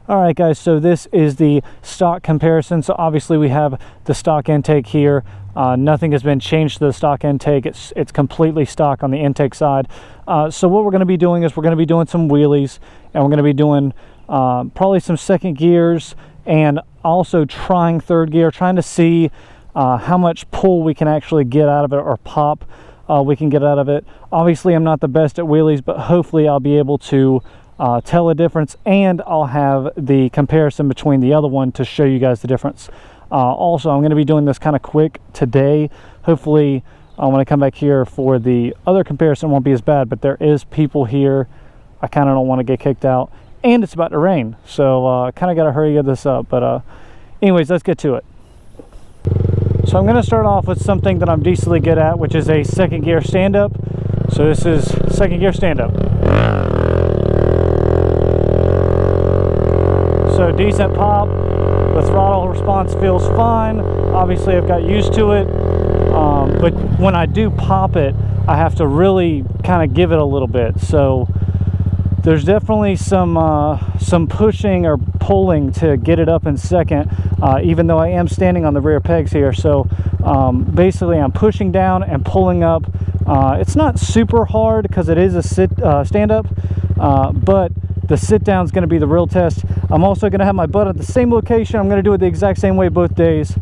All right guys, so this is the stock comparison. So obviously we have the stock intake here. Nothing has been changed to the stock intake. It's completely stock on the intake side. So what we're going to be doing is we're going to be doing some wheelies, and we're going to be doing probably some second gears, and also trying third gear, trying to see how much pull we can actually get out of it, or pop we can get out of it. Obviously I'm not the best at wheelies, but hopefully I'll be able to tell a difference, and I'll have the comparison between the other one to show you guys the difference. Also, I'm going to be doing this kind of quick today. Hopefully when I come back here for the other comparison, it won't be as bad, but there is people here. I kind of don't want to get kicked out, and it's about to rain, so kind of got to hurry this up. But anyways, let's get to it. So I'm going to start off with something that I'm decently good at, which is a second gear stand-up. So this is second gear stand-up. So decent pop, the throttle response feels fine. Obviously I've got used to it, but when I do pop it, I have to really kind of give it a little bit. So there's definitely some pushing or pulling to get it up in second, even though I am standing on the rear pegs here. So basically I'm pushing down and pulling up. It's not super hard because it is a stand-up, but the sit down is going to be the real test. I'm also going to have my butt at the same location. I'm going to do it the exact same way both days.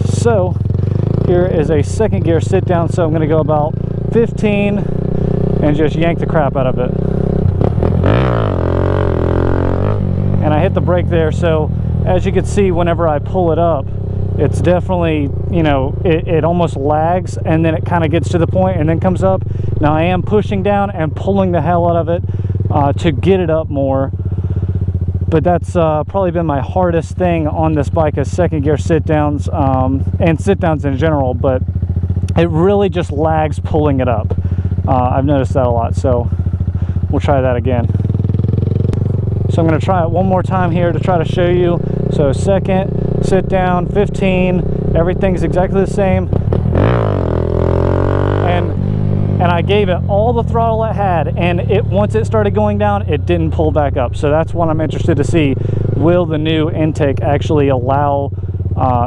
So here is a second gear sit down. So I'm going to go about 15 and just yank the crap out of it. And I hit the brake there. So as you can see, whenever I pull it up, it's definitely, you know, it almost lags, and then it kind of gets to the point and then comes up. Now I am pushing down and pulling the hell out of it to get it up more, but that's probably been my hardest thing on this bike, is second gear sit downs, and sit downs in general. But it really just lags pulling it up. I've noticed that a lot, so we'll try that again. So I'm going to try it one more time here to try to show you. So second, sit down, 15, everything's exactly the same. And I gave it all the throttle it had, and once it started going down, it didn't pull back up. So that's what I'm interested to see. Will the new intake actually allow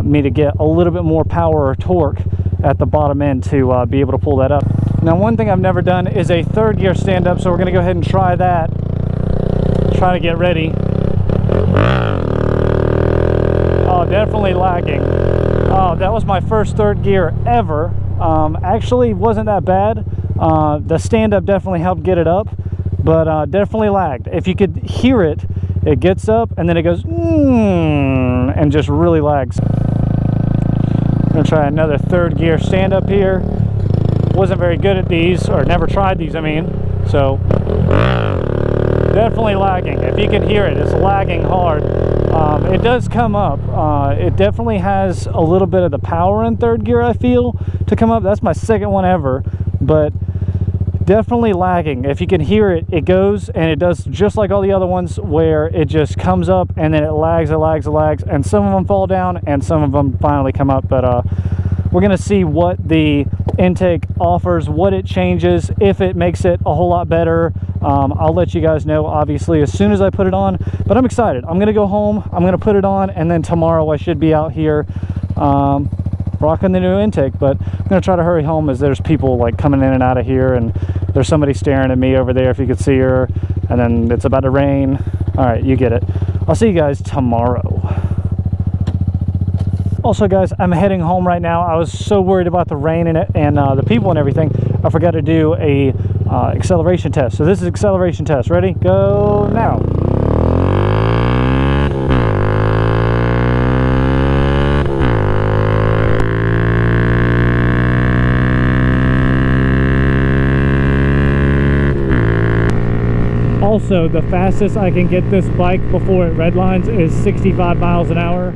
me to get a little bit more power or torque at the bottom end to be able to pull that up? Now, one thing I've never done is a third gear stand-up, so we're going to go ahead and try that. Try to get ready. Oh, definitely lagging. Oh, that was my first third gear ever. Actually wasn't that bad. The stand-up definitely helped get it up, but definitely lagged. If you could hear it, it gets up and then it goes and just really lags. I'm gonna try another third gear stand-up here. Wasn't very good at these, or never tried these, I mean. So definitely lagging. If you can hear it, it's lagging hard. It does come up. It definitely has a little bit of the power in third gear, I feel, to come up. That's my second one ever, but definitely lagging. If you can hear it, it goes, and it does just like all the other ones, where it just comes up and then it lags, and some of them fall down and some of them finally come up. But we're gonna see what the intake offers, what it changes, if it makes it a whole lot better. I'll let you guys know, obviously, as soon as I put it on. But I'm excited. I'm gonna go home, I'm gonna put it on, and then tomorrow I should be out here rocking the new intake. But I'm gonna try to hurry home, as there's people like coming in and out of here, and there's somebody staring at me over there, if you could see her, and then it's about to rain. All right, you get it. I'll see you guys tomorrow. Also guys, I'm heading home right now. I was so worried about the rain and the people and everything, I forgot to do a acceleration test. So this is acceleration test. Ready? Go now. Also, the fastest I can get this bike before it redlines is 65 miles an hour.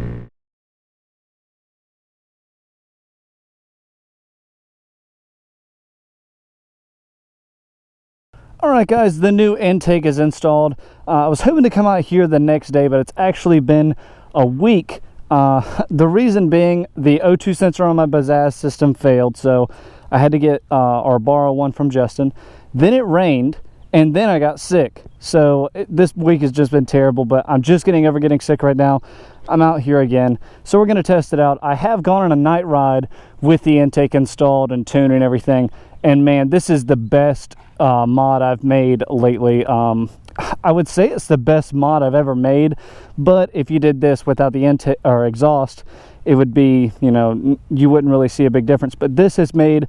Alright guys, the new intake is installed. I was hoping to come out here the next day, but it's actually been a week. The reason being, the O2 sensor on my Bazzaz system failed, so I had to get or borrow one from Justin. Then it rained, and then I got sick. So this week has just been terrible, but I'm just getting over getting sick right now. I'm out here again, so we're going to test it out. I have gone on a night ride with the intake installed and tuned and everything, and man, this is the best mod I've made lately. I would say it's the best mod I've ever made, but if you did this without the intake or exhaust, it would be, you know, you wouldn't really see a big difference. But this has made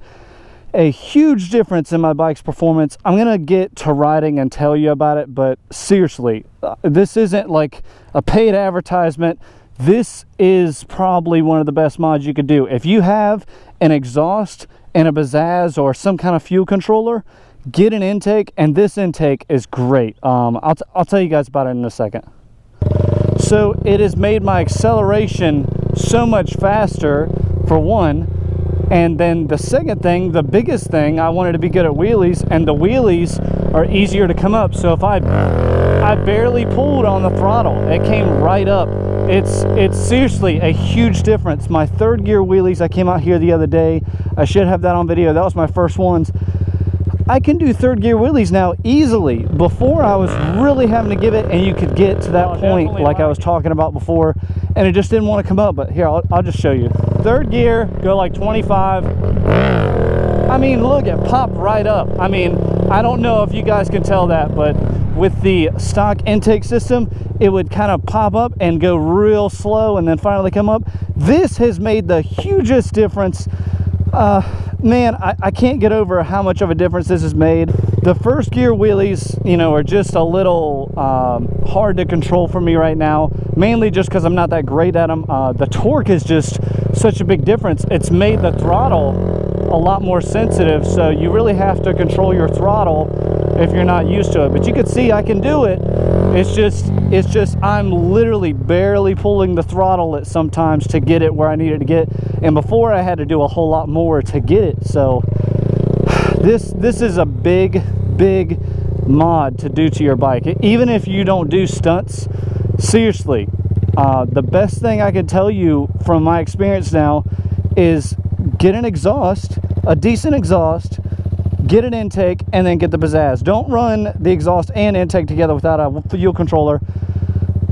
a huge difference in my bike's performance. I'm gonna get to riding and tell you about it, but seriously, this isn't like a paid advertisement. This is probably one of the best mods you could do. If you have an exhaust and a Bazzaz or some kind of fuel controller, get an intake, and this intake is great. I'll tell you guys about it in a second. So it has made my acceleration so much faster, for one, and then the second thing, the biggest thing, I wanted to be good at wheelies, and the wheelies are easier to come up. So if I barely pulled on the throttle, it came right up. It's seriously a huge difference. My third gear wheelies, I came out here the other day, I should have that on video, that was my first ones. I can do third gear wheelies now easily. Before, I was really having to give it, and you could get to that point like I was talking about before, and it just didn't want to come up. But here, I'll just show you. Third gear, go like 25. I mean, look, it popped right up. I mean, I don't know if you guys can tell that, but with the stock intake system, it would kind of pop up and go real slow and then finally come up. This has made the hugest difference. Man, I can't get over how much of a difference this has made. The first gear wheelies, you know, are just a little hard to control for me right now, mainly just because I'm not that great at them. The torque is just such a big difference. It's made the throttle a lot more sensitive, so you really have to control your throttle if you're not used to it. But you can see I can do it. It's just I'm literally barely pulling the throttle at sometimes to get it where I need it to get, and before I had to do a whole lot more to get it. So this is a big mod to do to your bike, even if you don't do stunts. Seriously, the best thing I can tell you from my experience now is get an exhaust, a decent exhaust, get an intake, and then get the Bazzaz. Don't run the exhaust and intake together without a fuel controller.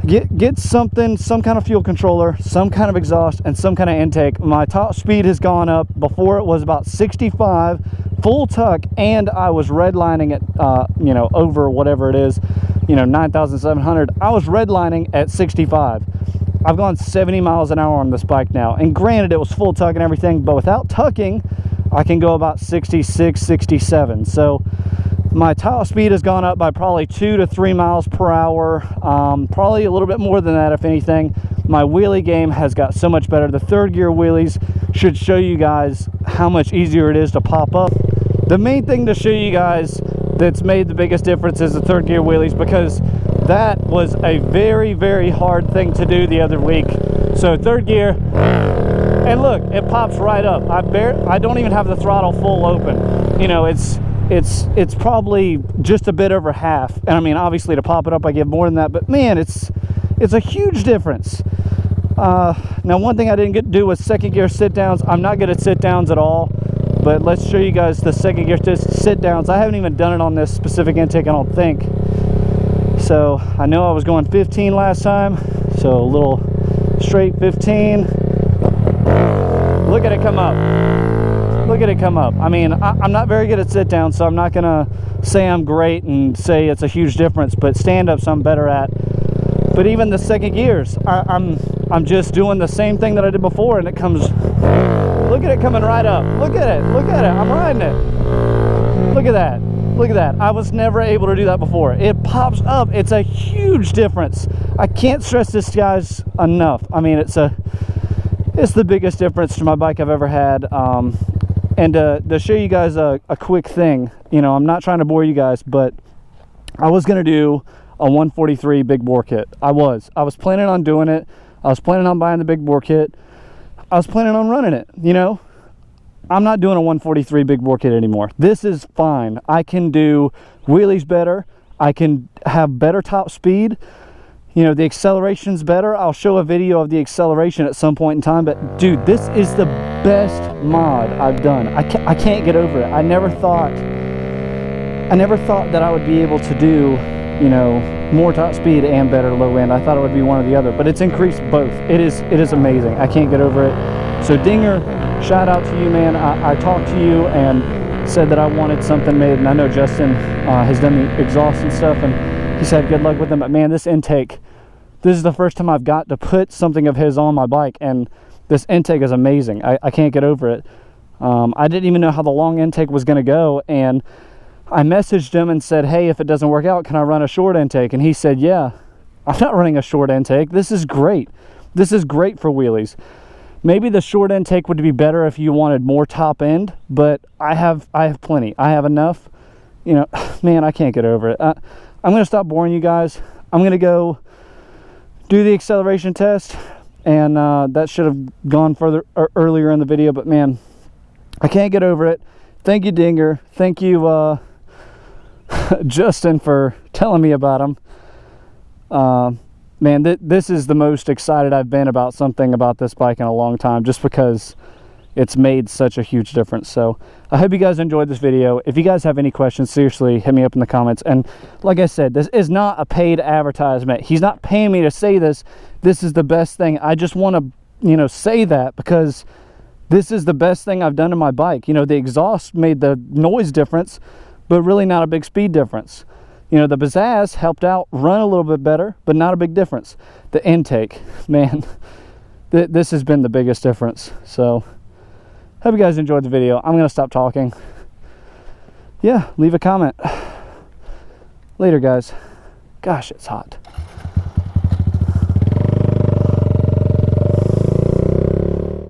Get something, some kind of fuel controller, some kind of exhaust, and some kind of intake. My top speed has gone up. Before, it was about 65 full tuck, and I was redlining it, you know, over whatever it is, you know, 9,700. I was redlining at 65. I've gone 70 miles an hour on this bike now, and granted, it was full tuck and everything, but without tucking, I can go about 66, 67. So my top speed has gone up by probably 2 to 3 miles per hour, probably a little bit more than that if anything. My wheelie game has got so much better. The third gear wheelies should show you guys how much easier it is to pop up. The main thing to show you guys that's made the biggest difference is the third gear wheelies, because that was a very hard thing to do the other week. So third gear, and look, it pops right up. I don't even have the throttle full open. You know, it's probably just a bit over half. And I mean, obviously to pop it up, I give more than that, but man, it's a huge difference. Now, one thing I didn't get to do was second gear sit downs. I'm not good at sit downs at all, but let's show you guys the second gear sit downs. I haven't even done it on this specific intake, I don't think. So I know I was going 15 last time, so a little straight 15. Look at it come up. Look at it come up. I mean, I'm not very good at sit down, so I'm not gonna say I'm great and say it's a huge difference, but stand ups I'm better at. But even the second gears, I'm just doing the same thing that I did before, and it comes, look at it coming right up. Look at it, I'm riding it. Look at that. Look at that. I was never able to do that before. It pops up. It's a huge difference. I can't stress this, guys, enough. I mean, it's the biggest difference to my bike I've ever had. And to show you guys a quick thing, you know, I'm not trying to bore you guys, but I was going to do a 143 big bore kit. I was planning on doing it. I was planning on buying the big bore kit. I was planning on running it, you know. I'm not doing a 143 big bore kit anymore. This is fine. I can do wheelies better. I can have better top speed. You know, the acceleration's better. I'll show a video of the acceleration at some point in time, but dude, this is the best mod I've done. I can't get over it. I never thought I never thought that I would be able to do, you know, more top speed and better low end. I thought it would be one or the other, but it's increased both. It is amazing. I can't get over it. So Dinger, shout out to you, man. I talked to you and said that I wanted something made, and I know Justin has done the exhaust and stuff, and he said good luck with them. But man, this intake, this is the first time I've got to put something of his on my bike, and this intake is amazing. I can't get over it. I didn't even know how the long intake was going to go, and I messaged him and said, hey, if it doesn't work out, can I run a short intake? And he said, yeah. I'm not running a short intake. This is great. This is great for wheelies. Maybe the short intake would be better if you wanted more top end, but I have plenty. I have enough. You know, man, I can't get over it. I'm going to stop boring you guys. I'm going to go do the acceleration test, and that should have gone further earlier in the video, but man, I can't get over it. Thank you, Dinger. Thank you, Justin, for telling me about them. Man, this is the most excited I've been about something about this bike in a long time, just because it's made such a huge difference. So I hope you guys enjoyed this video. If you guys have any questions, seriously, hit me up in the comments. And like I said, this is not a paid advertisement. He's not paying me to say this. This is the best thing. I just want to, you know, say that because this is the best thing I've done to my bike. You know, the exhaust made the noise difference, but really not a big speed difference. You know, the Bazzaz helped out run a little bit better, but not a big difference. The intake, man, this has been the biggest difference. So hope you guys enjoyed the video. I'm going to stop talking. Yeah, leave a comment. Later, guys. Gosh, it's hot.